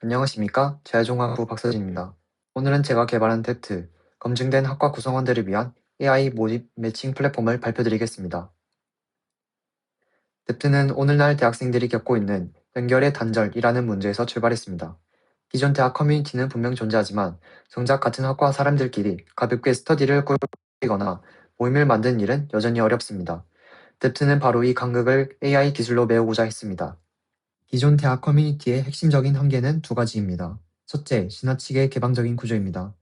안녕하십니까? 재해종합부 박서진입니다. 오늘은 제가 개발한 뎁트, 검증된 학과 구성원들을 위한 AI 모집 매칭 플랫폼을 발표드리겠습니다. 뎁트는 오늘날 대학생들이 겪고 있는 연결의 단절이라는 문제에서 출발했습니다. 기존 대학 커뮤니티는 분명 존재하지만 정작 같은 학과 사람들끼리 가볍게 스터디를 꾸리거나 모임을 만드는 일은 여전히 어렵습니다. 뎁트는 바로 이 간극을 AI 기술로 메우고자 했습니다. 기존 대학 커뮤니티의 핵심적인 한계는 두 가지입니다. 첫째, 지나치게 개방적인 구조입니다.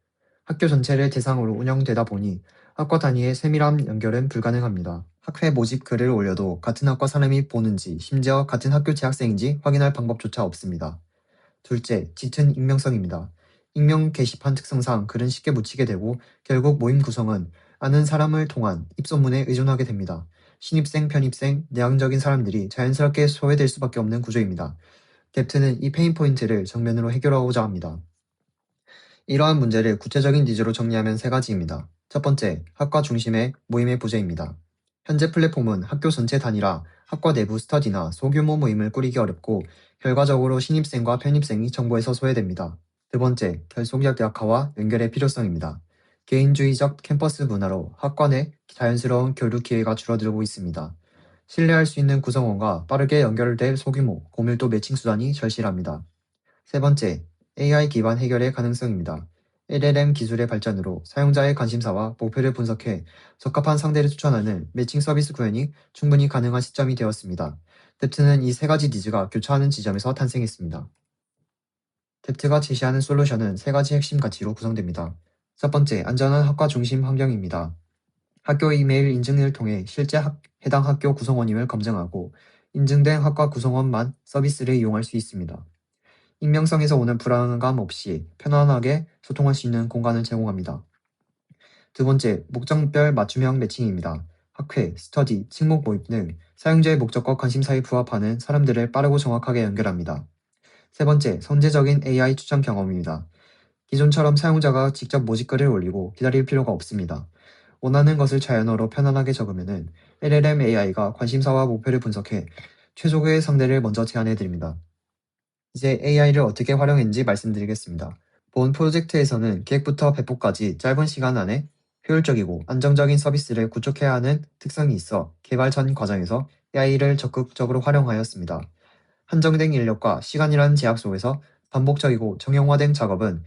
학교 전체를 대상으로 운영되다 보니 학과 단위의 세밀한 연결은 불가능합니다. 학회 모집 글을 올려도 같은 학과 사람이 보는지, 심지어 같은 학교 재학생인지 확인할 방법조차 없습니다. 둘째, 짙은 익명성입니다. 익명 게시판 특성상 글은 쉽게 묻히게 되고 결국 모임 구성은 아는 사람을 통한 입소문에 의존하게 됩니다. 신입생, 편입생, 내향적인 사람들이 자연스럽게 소외될 수밖에 없는 구조입니다. 뎁트는 이 페인 포인트를 정면으로 해결하고자 합니다. 이러한 문제를 구체적인 니즈로 정리하면 세 가지입니다. 첫 번째, 학과 중심의 모임의 부재입니다. 현재 플랫폼은 학교 전체 단위라 학과 내부 스터디나 소규모 모임을 꾸리기 어렵고 결과적으로 신입생과 편입생이 정보에서 소외됩니다. 두 번째, 결속력 약화와 연결의 필요성입니다. 개인주의적 캠퍼스 문화로 학과 내 자연스러운 교류 기회가 줄어들고 있습니다. 신뢰할 수 있는 구성원과 빠르게 연결될 소규모, 고밀도 매칭 수단이 절실합니다. 세 번째, AI 기반 해결의 가능성입니다. LLM 기술의 발전으로 사용자의 관심사와 목표를 분석해 적합한 상대를 추천하는 매칭 서비스 구현이 충분히 가능한 시점이 되었습니다. 뎁트는 이 세 가지 니즈가 교차하는 지점에서 탄생했습니다. 뎁트가 제시하는 솔루션은 세 가지 핵심 가치로 구성됩니다. 첫 번째, 안전한 학과 중심 환경입니다. 학교 이메일 인증을 통해 실제 해당 학교 구성원임을 검증하고 인증된 학과 구성원만 서비스를 이용할 수 있습니다. 익명성에서 오는 불안감 없이 편안하게 소통할 수 있는 공간을 제공합니다. 두 번째, 목적별 맞춤형 매칭입니다. 학회, 스터디, 친목 모임 등 사용자의 목적과 관심사에 부합하는 사람들을 빠르고 정확하게 연결합니다. 세 번째, 선제적인 AI 추천 경험입니다. 기존처럼 사용자가 직접 모집글을 올리고 기다릴 필요가 없습니다. 원하는 것을 자연어로 편안하게 적으면 LLM AI가 관심사와 목표를 분석해 최적의 상대를 먼저 제안해드립니다. 이제 AI를 어떻게 활용했는지 말씀드리겠습니다. 본 프로젝트에서는 계획부터 배포까지 짧은 시간 안에 효율적이고 안정적인 서비스를 구축해야 하는 특성이 있어 개발 전 과정에서 AI를 적극적으로 활용하였습니다. 한정된 인력과 시간이라는 제약 속에서 반복적이고 정형화된 작업은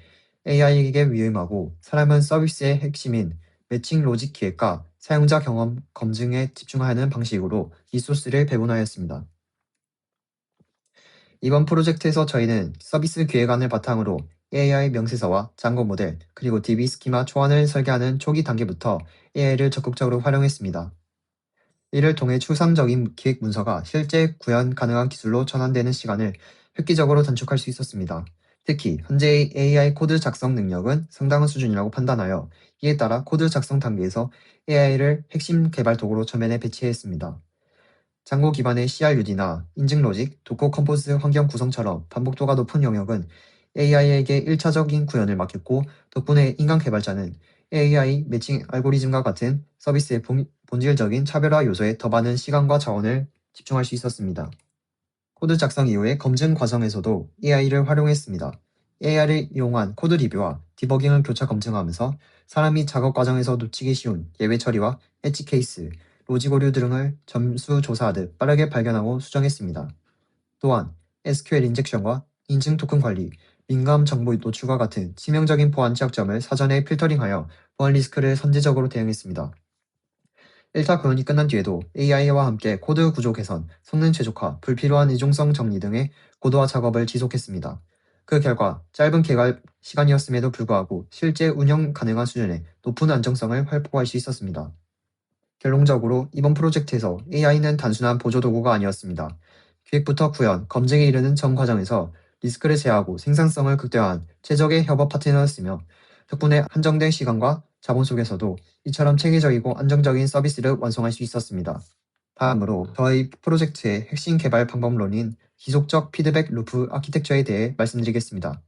AI에게 위임하고 사람은 서비스의 핵심인 매칭 로직 기획과 사용자 경험 검증에 집중하는 방식으로 리소스를 배분하였습니다. 이번 프로젝트에서 저희는 서비스 기획안을 바탕으로 AI 명세서와 장고 모델, 그리고 DB 스키마 초안을 설계하는 초기 단계부터 AI를 적극적으로 활용했습니다. 이를 통해 추상적인 기획 문서가 실제 구현 가능한 기술로 전환되는 시간을 획기적으로 단축할 수 있었습니다. 특히 현재의 AI 코드 작성 능력은 상당한 수준이라고 판단하여 이에 따라 코드 작성 단계에서 AI를 핵심 개발 도구로 전면에 배치했습니다. 장고 기반의 CRUD나 인증 로직, 도커 컴포즈 환경 구성처럼 반복도가 높은 영역은 AI에게 1차적인 구현을 맡겼고 덕분에 인간 개발자는 AI 매칭 알고리즘과 같은 서비스의 본질적인 차별화 요소에 더 많은 시간과 자원을 집중할 수 있었습니다. 코드 작성 이후의 검증 과정에서도 AI를 활용했습니다. AI를 이용한 코드 리뷰와 디버깅을 교차 검증하면서 사람이 작업 과정에서 놓치기 쉬운 예외 처리와 엣지 케이스, 로직 오류 등을 점수 조사하듯 빠르게 발견하고 수정했습니다. 또한 SQL 인젝션과 인증 토큰 관리, 민감 정보 노출과 같은 치명적인 보안 취약점을 사전에 필터링하여 보안 리스크를 선제적으로 대응했습니다. 1차 구현이 끝난 뒤에도 AI와 함께 코드 구조 개선, 성능 최적화, 불필요한 이중성 정리 등의 고도화 작업을 지속했습니다. 그 결과 짧은 개발 시간이었음에도 불구하고 실제 운영 가능한 수준의 높은 안정성을 확보할 수 있었습니다. 결론적으로 이번 프로젝트에서 AI는 단순한 보조도구가 아니었습니다. 기획부터 구현, 검증에 이르는 전 과정에서 리스크를 제어하고 생산성을 극대화한 최적의 협업 파트너였으며 덕분에 한정된 시간과 자본 속에서도 이처럼 체계적이고 안정적인 서비스를 완성할 수 있었습니다. 다음으로 저희 프로젝트의 핵심 개발 방법론인 지속적 피드백 루프 아키텍처에 대해 말씀드리겠습니다.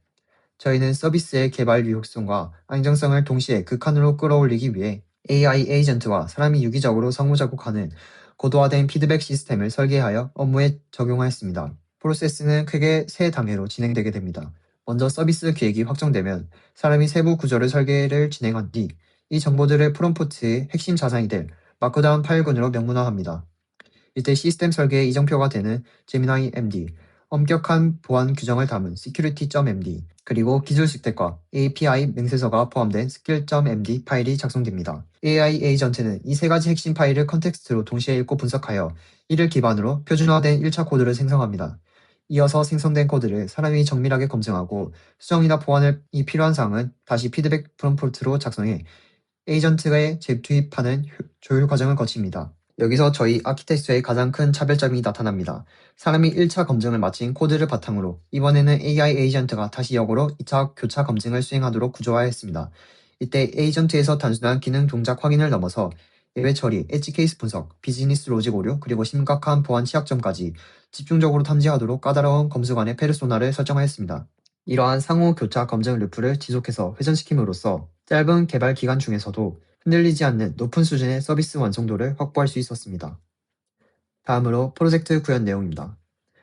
저희는 서비스의 개발 유효성과 안정성을 동시에 극한으로 끌어올리기 위해 AI 에이전트와 사람이 유기적으로 상호작용하는 고도화된 피드백 시스템을 설계하여 업무에 적용하였습니다. 프로세스는 크게 세 단계로 진행되게 됩니다. 먼저 서비스 기획이 확정되면 사람이 세부 구조를 설계를 진행한 뒤 이 정보들을 프롬프트의 핵심 자산이 될 마크다운 파일군으로 명문화합니다. 이때 시스템 설계의 이정표가 되는 제미나이 MD, 엄격한 보안 규정을 담은 security.md, 그리고 기술 스펙과 API 맹세서가 포함된 skill.md 파일이 작성됩니다. AI 에이전트는 이 세 가지 핵심 파일을 컨텍스트로 동시에 읽고 분석하여 이를 기반으로 표준화된 1차 코드를 생성합니다. 이어서 생성된 코드를 사람이 정밀하게 검증하고 수정이나 보완이 필요한 사항은 다시 피드백 프롬프트로 작성해 에이전트에 재투입하는 조율 과정을 거칩니다. 여기서 저희 아키텍처의 가장 큰 차별점이 나타납니다. 사람이 1차 검증을 마친 코드를 바탕으로 이번에는 AI 에이전트가 다시 역으로 2차 교차 검증을 수행하도록 구조화했습니다. 이때 에이전트에서 단순한 기능 동작 확인을 넘어서 예외 처리, 엣지 케이스 분석, 비즈니스 로직 오류, 그리고 심각한 보안 취약점까지 집중적으로 탐지하도록 까다로운 검수관의 페르소나를 설정하였습니다. 이러한 상호 교차 검증 루프를 지속해서 회전시킴으로써 짧은 개발 기간 중에서도 흔들리지 않는 높은 수준의 서비스 완성도를 확보할 수 있었습니다. 다음으로 프로젝트 구현 내용입니다.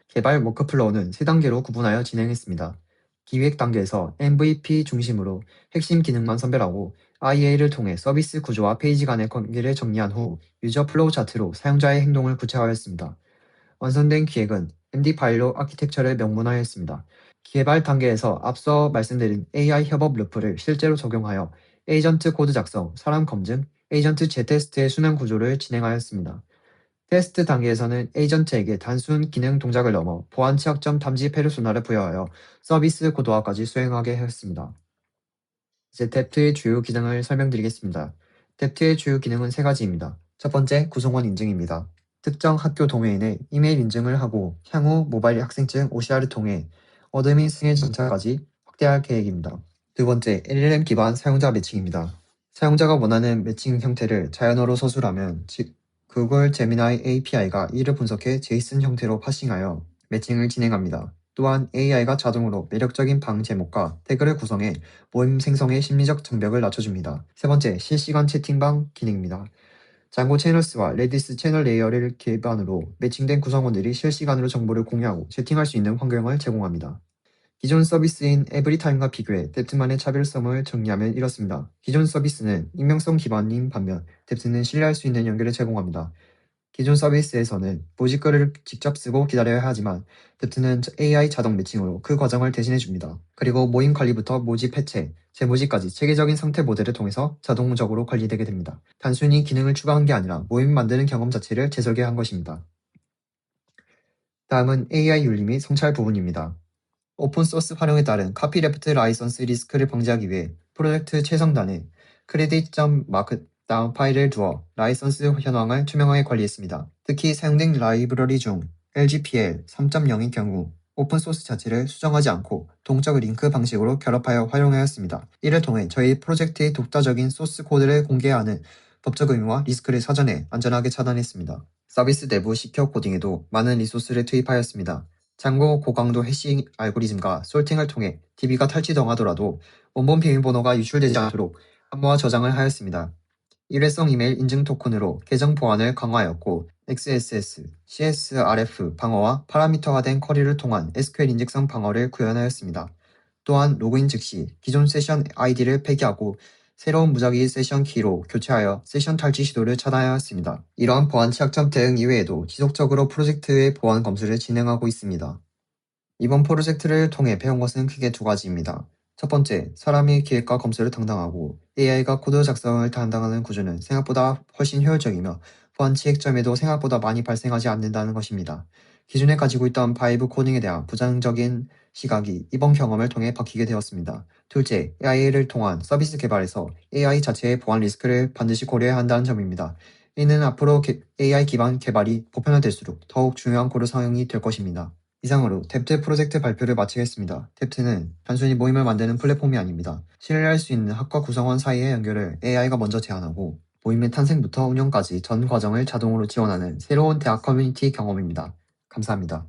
개발 워크플로우는 3단계로 구분하여 진행했습니다. 기획 단계에서 MVP 중심으로 핵심 기능만 선별하고 IA를 통해 서비스 구조와 페이지 간의 관계를 정리한 후 유저 플로우 차트로 사용자의 행동을 구체화했습니다. 완성된 기획은 MD 파일로 아키텍처를 명문화했습니다. 개발 단계에서 앞서 말씀드린 AI 협업 루프를 실제로 적용하여 에이전트 코드 작성, 사람 검증, 에이전트 재테스트의 순환 구조를 진행하였습니다. 테스트 단계에서는 에이전트에게 단순 기능 동작을 넘어 보안 취약점 탐지 페르소나를 부여하여 서비스 고도화까지 수행하게 하였습니다. 이제 뎁트의 주요 기능을 설명드리겠습니다. 뎁트의 주요 기능은 세 가지입니다. 첫 번째, 구성원 인증입니다. 특정 학교 도메인에 이메일 인증을 하고 향후 모바일 학생증 OCR을 통해 어드민 승인 절차까지 확대할 계획입니다. 두 번째, LLM 기반 사용자 매칭입니다. 사용자가 원하는 매칭 형태를 자연어로 서술하면 구글 제미나이 API가 이를 분석해 제이슨 형태로 파싱하여 매칭을 진행합니다. 또한 AI가 자동으로 매력적인 방 제목과 태그를 구성해 모임 생성의 심리적 장벽을 낮춰줍니다. 세 번째, 실시간 채팅방 기능입니다. 장고 채널스와 레디스 채널 레이어를 기반으로 매칭된 구성원들이 실시간으로 정보를 공유하고 채팅할 수 있는 환경을 제공합니다. 기존 서비스인 에브리타임과 비교해 뎁트만의 차별성을 정리하면 이렇습니다. 기존 서비스는 익명성 기반인 반면 뎁트는 신뢰할 수 있는 연결을 제공합니다. 기존 서비스에서는 모집글을 직접 쓰고 기다려야 하지만 뎁트는 AI 자동 매칭으로 그 과정을 대신해줍니다. 그리고 모임 관리부터 모집 해체, 재모집까지 체계적인 상태 모델을 통해서 자동적으로 관리되게 됩니다. 단순히 기능을 추가한 게 아니라 모임 만드는 경험 자체를 재설계한 것입니다. 다음은 AI 윤리 및 성찰 부분입니다. 오픈소스 활용에 따른 카피레프트 라이선스 리스크를 방지하기 위해 프로젝트 최성단에 credit.markdown 파일을 두어 라이선스 현황을 투명하게 관리했습니다. 특히 사용된 라이브러리 중 LGPL 3.0인 경우 오픈소스 자체를 수정하지 않고 동적 링크 방식으로 결합하여 활용하였습니다. 이를 통해 저희 프로젝트의 독자적인 소스 코드를 공개하는 법적 의무와 리스크를 사전에 안전하게 차단했습니다. 서비스 내부 시큐어 코딩에도 많은 리소스를 투입하였습니다. 참고 고강도 해시 알고리즘과 솔팅을 통해 DB가 탈취당하더라도 원본 비밀번호가 유출되지 않도록 암호화 저장을 하였습니다. 일회성 이메일 인증 토큰으로 계정 보안을 강화하였고 XSS, CSRF 방어와 파라미터화된 쿼리를 통한 SQL 인젝션 방어를 구현하였습니다. 또한 로그인 즉시 기존 세션 아이디를 폐기하고 새로운 무작위 세션 키로 교체하여 세션 탈취 시도를 차단하였습니다. 이러한 보안 취약점 대응 이외에도 지속적으로 프로젝트의 보안 검수를 진행하고 있습니다. 이번 프로젝트를 통해 배운 것은 크게 두 가지입니다. 첫 번째, 사람이 기획과 검수를 담당하고 AI가 코드 작성을 담당하는 구조는 생각보다 훨씬 효율적이며 보안 취약점에도 생각보다 많이 발생하지 않는다는 것입니다. 기존에 가지고 있던 바이브 코딩에 대한 부정적인 시각이 이번 경험을 통해 바뀌게 되었습니다. 둘째, AI를 통한 서비스 개발에서 AI 자체의 보안 리스크를 반드시 고려해야 한다는 점입니다. 이는 앞으로 AI 기반 개발이 보편화될수록 더욱 중요한 고려 사항이 될 것입니다. 이상으로 뎁트 프로젝트 발표를 마치겠습니다. 뎁트는 단순히 모임을 만드는 플랫폼이 아닙니다. 신뢰할 수 있는 학과 구성원 사이의 연결을 AI가 먼저 제안하고 모임의 탄생부터 운영까지 전 과정을 자동으로 지원하는 새로운 대학 커뮤니티 경험입니다. 감사합니다.